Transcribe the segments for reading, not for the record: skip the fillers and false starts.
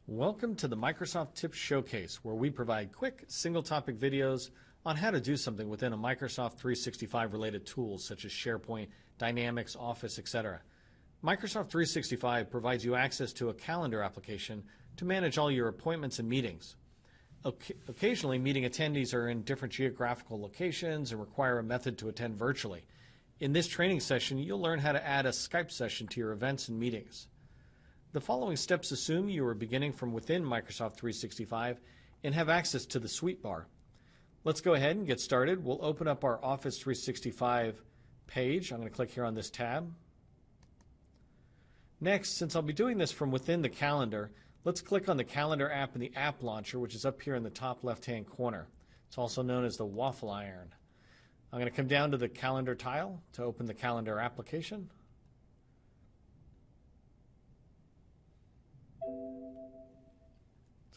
Welcome to the Microsoft Tips Showcase, where we provide quick, single-topic videos on how to do something within a Microsoft 365 related tools such as SharePoint, Dynamics, Office, etc. Microsoft 365 provides you access to a calendar application to manage all your appointments and meetings. Occasionally, meeting attendees are in different geographical locations and require a method to attend virtually. In this training session, you'll learn how to add a Skype session to your events and meetings. The following steps assume you are beginning from within Microsoft 365 and have access to the Suite bar. Let's go ahead and get started. We'll open up our Office 365 page. I'm going to click here on this tab. Next, since I'll be doing this from within the calendar, let's click on the Calendar app in the App Launcher, which is up here in the top left-hand corner. It's also known as the waffle iron. I'm going to come down to the Calendar tile to open the Calendar application.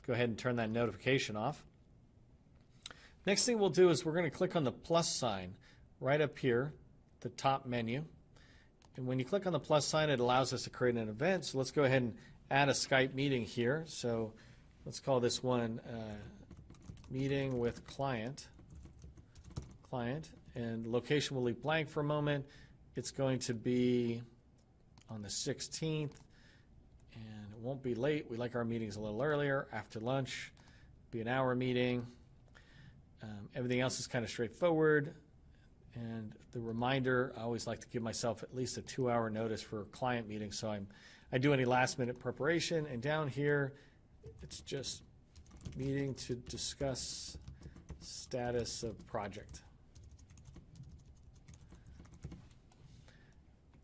Go ahead and turn that notification off. Next thing we'll do is we're going to click on the plus sign right up here, the top menu. And when you click on the plus sign, it allows us to create an event. So let's go ahead and add a Skype meeting here. So let's call this one meeting with client. And location we'll leave blank for a moment. It's going to be on the 16th. And it won't be late. We like our meetings a little earlier, after lunch. Be an hour meeting. Everything else is kind of straightforward. And the reminder, I always like to give myself at least a 2-hour notice for a client meeting, so I do any last-minute preparation. And down here, it's just meeting to discuss status of project.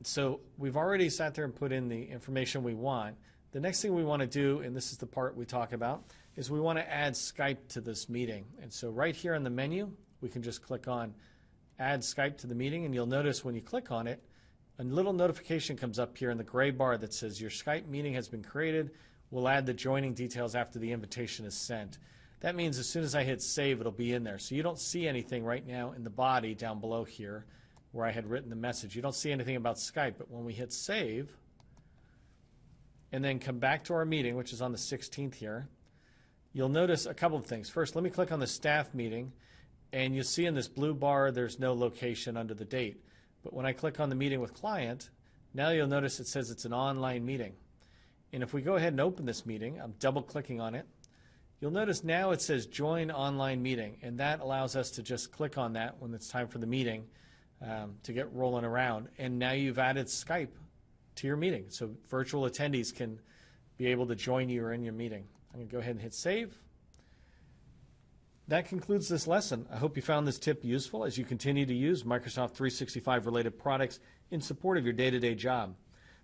So we've already sat there and put in the information we want. The next thing we want to do, and this is the part we talk about, is we want to add Skype to this meeting. And so right here in the menu, we can just click on Add Skype to the meeting, and you'll notice when you click on it, a little notification comes up here in the gray bar that says your Skype meeting has been created. We'll add the joining details after the invitation is sent. That means as soon as I hit save, it'll be in there. So you don't see anything right now in the body down below here where I had written the message. You don't see anything about Skype, but when we hit save and then come back to our meeting, which is on the 16th here, you'll notice a couple of things. First, let me click on the staff meeting, and you'll see in this blue bar there's no location under the date. But when I click on the meeting with client, now you'll notice it says it's an online meeting. And if we go ahead and open this meeting, I'm double clicking on it, you'll notice now it says join online meeting, and that allows us to just click on that when it's time for the meeting to get rolling around. And now you've added Skype to your meeting, so virtual attendees can be able to join you or in your meeting. I'm going to go ahead and hit save. That concludes this lesson. I hope you found this tip useful as you continue to use Microsoft 365 related products in support of your day-to-day job.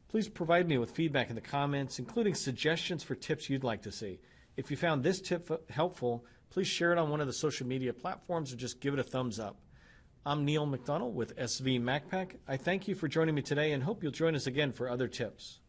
Please provide me with feedback in the comments, including suggestions for tips you'd like to see. If you found this tip helpful, please share it on one of the social media platforms or just give it a thumbs up. I'm Neil McDonald with SV MacPack. I thank you for joining me today and hope you'll join us again for other tips.